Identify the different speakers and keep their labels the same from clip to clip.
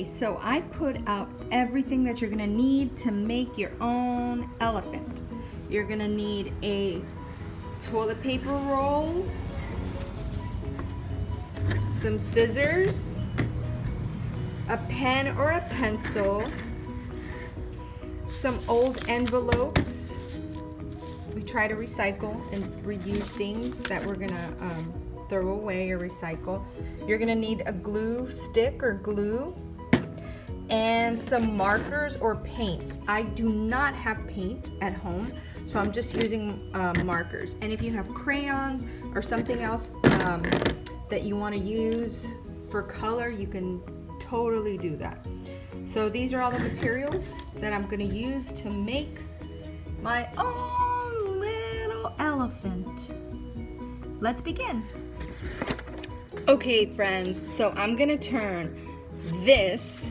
Speaker 1: Okay, so I put out everything that you're gonna need to make your own elephant. You're gonna need a toilet paper roll, some scissors, a pen or a pencil, some old envelopes. We try to recycle and reuse things that we're gonna throw away or recycle. You're gonna need a glue stick or glue and some markers or paints. I do not have paint at home, so I'm just using markers. And if you have crayons or something else that you want to use for color, you can totally do that. So these are all the materials that I'm going to use to make my own little elephant. Let's begin. Okay, friends, so I'm going to turn this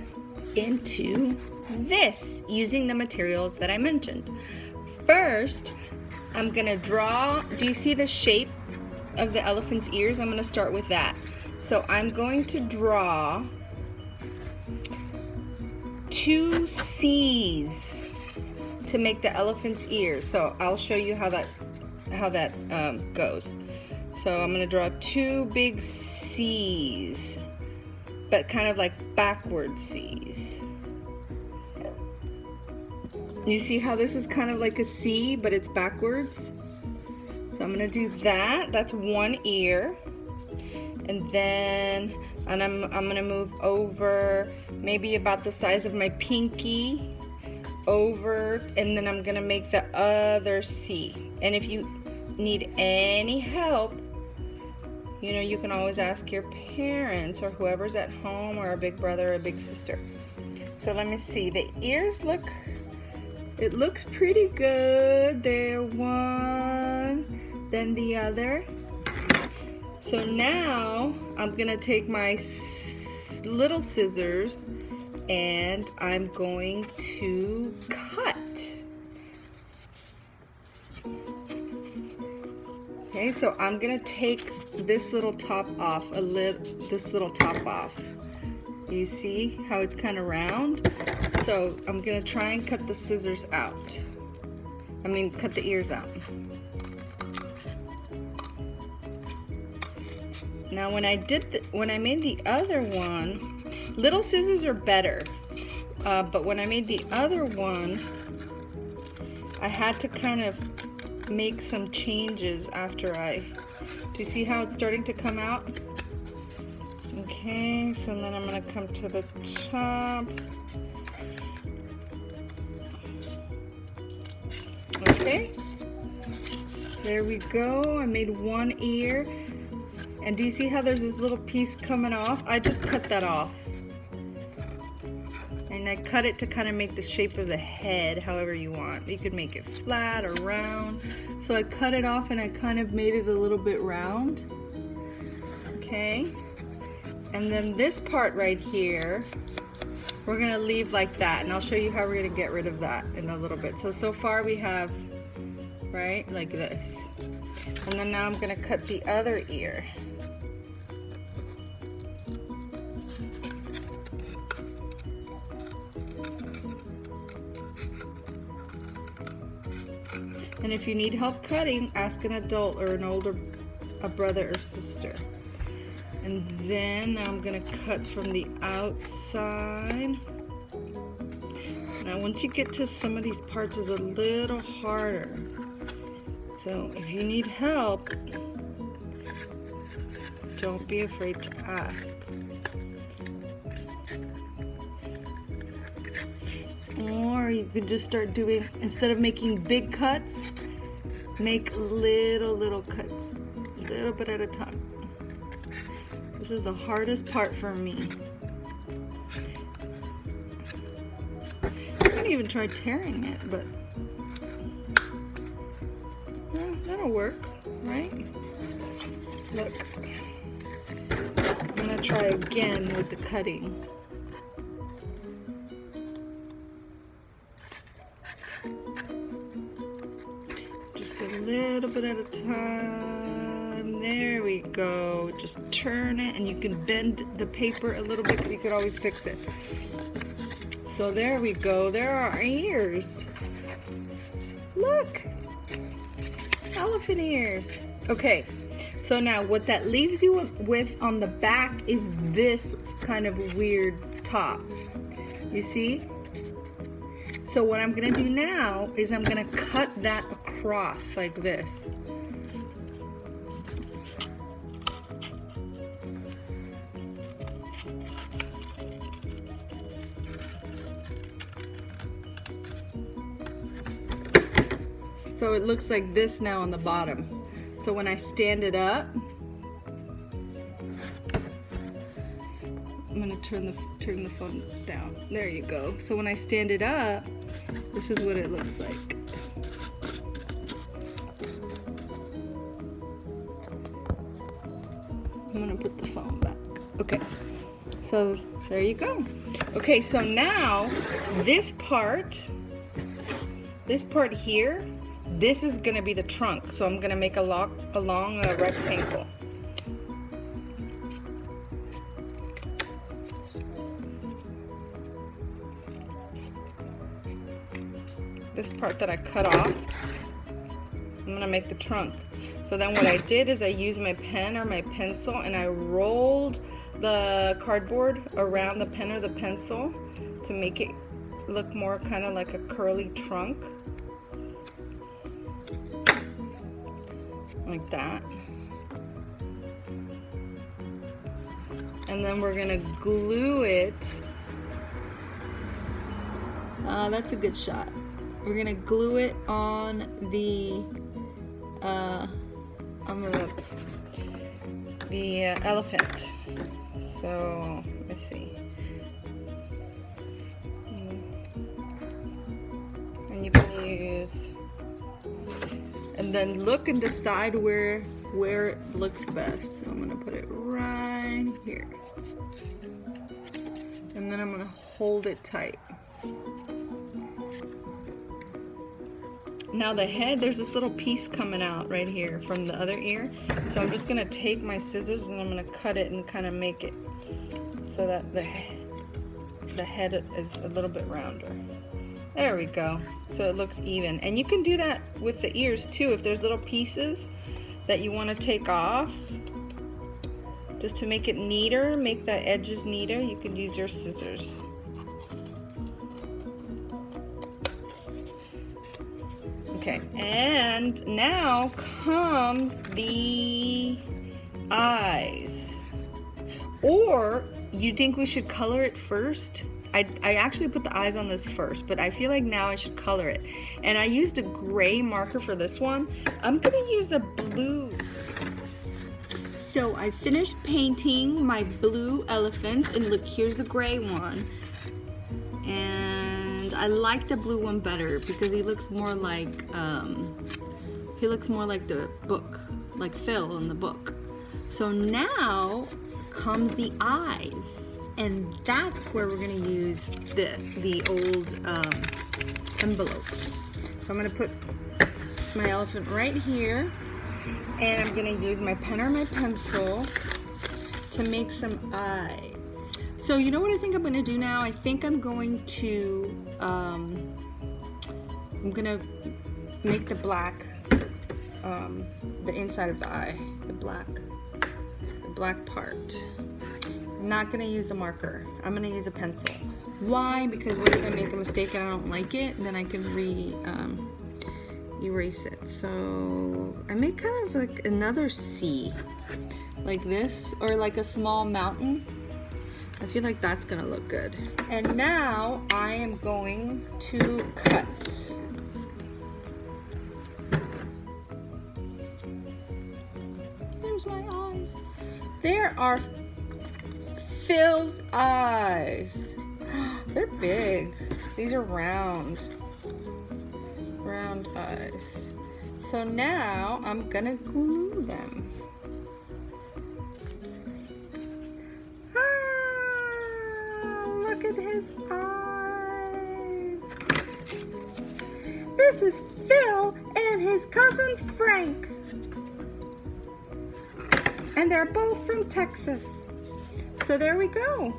Speaker 1: into this using the materials that I mentioned. First, I'm gonna draw, do you see the shape of the elephant's ears? I'm gonna start with that. So I'm going to draw 2 C's to make the elephant's ears. So I'll show you how that goes. So I'm gonna draw 2 big C's, but kind of like backward C's. You see how this is kind of like a C, but it's backwards? So I'm gonna do that. That's 1 ear. And then I'm gonna move over maybe about the size of my pinky over, and then I'm gonna make the other C. And if you need any help, you know, you can always ask your parents or whoever's at home, or a big brother or a big sister. So let me see, the ears it looks pretty good. There, one, then the other. So now I'm gonna take my little scissors and I'm going to cut. Okay, so I'm gonna take this little top off, this little top off. You see how it's kind of round? So I'm gonna try and cut the scissors out. Cut the ears out. Now when I made the other one, little scissors are better. But when I made the other one, I had to kind of make some changes after do you see how it's starting to come out? Okay, so then I'm going to come to the top. Okay, there we go. I made 1 ear. And do you see how there's this little piece coming off? I just cut that off. And I cut it to kind of make the shape of the head however you want. You could make it flat or round. So I cut it off and I kind of made it a little bit round. Okay. And then this part right here, we're gonna leave like that, and I'll show you how we're gonna get rid of that in a little bit. So far we have, right, like this. And then now I'm gonna cut the other ear. And if you need help cutting, ask an adult or a brother or sister. And then I'm gonna cut from the outside. Now once you get to some of these parts, it's a little harder. So if you need help, don't be afraid to ask. Or you can just start doing, instead of making big cuts, make little cuts, a little bit at a time. This is the hardest part for me. I can even try tearing it, but well, that'll work, right? Look, I'm gonna try again with the cutting. Just a little bit at a time. There we go. Just turn it, and you can bend the paper a little bit because you could always fix it. So there we go. There are our ears. Look, elephant ears. Okay, so now what that leaves you with on the back is this kind of weird top. You see? So what I'm gonna do now is I'm gonna cut that across like this. So it looks like this now on the bottom. So when I stand it up, I'm gonna turn the phone down. There you go. So when I stand it up, this is what it looks like. I'm gonna put the phone back. Okay, so there you go. Okay, so now this part here, this is gonna be the trunk. So I'm gonna make a long rectangle. This part that I cut off, I'm gonna make the trunk. So then what I did is I used my pen or my pencil and I rolled the cardboard around the pen or the pencil to make it look more kind of like a curly trunk. Like that. And then we're gonna glue it. That's a good shot. We're gonna glue it on the elephant. So let's see. And you can use, and then look and decide where it looks best. So I'm gonna put it right here. And then I'm gonna hold it tight. Now the head, there's this little piece coming out right here from the other ear. So I'm just gonna take my scissors and I'm gonna cut it and kind of make it so that the head is a little bit rounder. There we go. So it looks even. And you can do that with the ears too. If there's little pieces that you want to take off, just to make it neater, make the edges neater, you can use your scissors. Okay, and now comes the eyes. Or you think we should color it first? I actually put the eyes on this first, but I feel like now I should color it. And I used a gray marker for this one. I'm gonna use a blue. So I finished painting my blue elephant, and look, here's the gray one. And I like the blue one better because he looks more like the book, like Phil in the book. So now comes the eyes, and that's where we're gonna use the old envelope. So I'm gonna put my elephant right here, and I'm gonna use my pen or my pencil to make some eyes. So you know what I think I'm gonna do now? I think I'm going to I'm gonna make the black, the inside of the eye, the black part. I'm not gonna use the marker. I'm gonna use a pencil. Why? Because what if I make a mistake and I don't like it? Then I can erase it. So I make kind of like another C, like this, or like a small mountain. I feel like that's gonna look good. And now I am going to cut. There's my eyes. There are Phil's eyes. They're big. These are round eyes. So now I'm gonna glue them. Look at his eyes. This is Phil and his cousin Frank. And they're both from Texas. So there we go.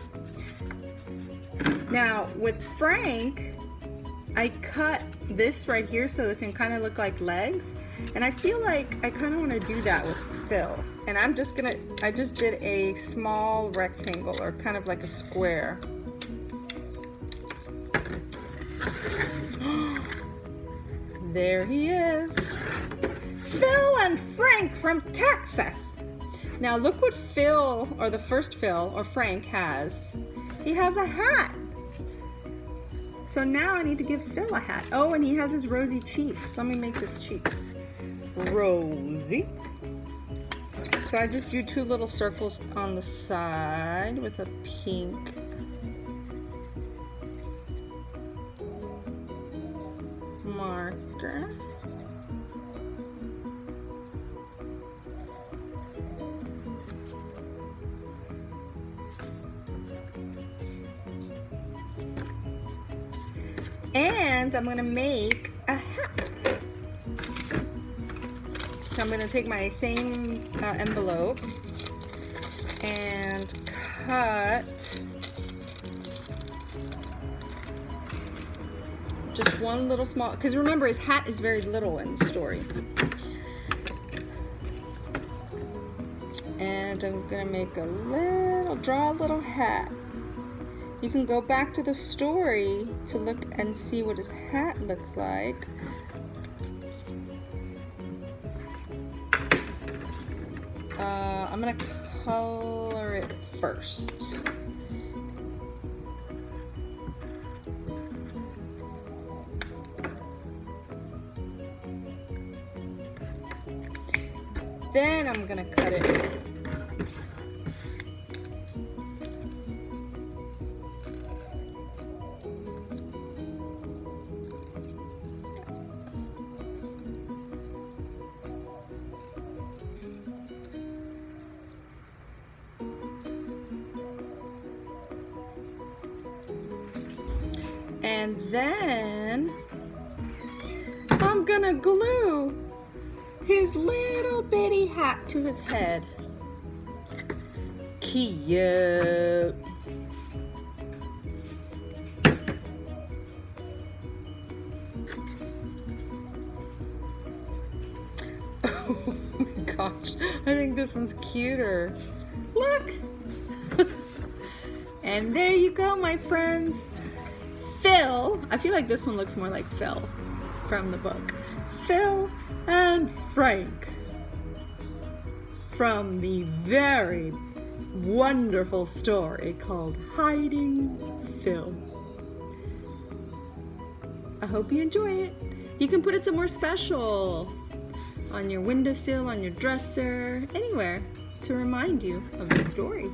Speaker 1: Now with Frank, I cut this right here so it can kind of look like legs. And I feel like I kind of want to do that with Phil. And I just did a small rectangle, or kind of like a square. There he is. Phil and Frank from Texas. Now look what Phil, or the first Phil, or Frank has. He has a hat. So now I need to give Phil a hat. Oh, and he has his rosy cheeks. Let me make his cheeks rosy. So I just drew 2 little circles on the side with a pink marker. And I'm gonna make a hat. So I'm gonna take my same envelope and cut just one little small, because remember his hat is very little in the story. And I'm gonna make draw a little hat. You can go back to the story to look and see what his hat looks like. I'm gonna color it first. Then I'm gonna cut it. And then I'm gonna glue his little bitty hat to his head. Cute. Oh my gosh, I think this one's cuter. Look! And there you go, my friends. Phil, I feel like this one looks more like Phil from the book. Phil and Frank from the very wonderful story called Hiding Phil. I hope you enjoy it. You can put it somewhere special, on your windowsill, on your dresser, anywhere to remind you of the story.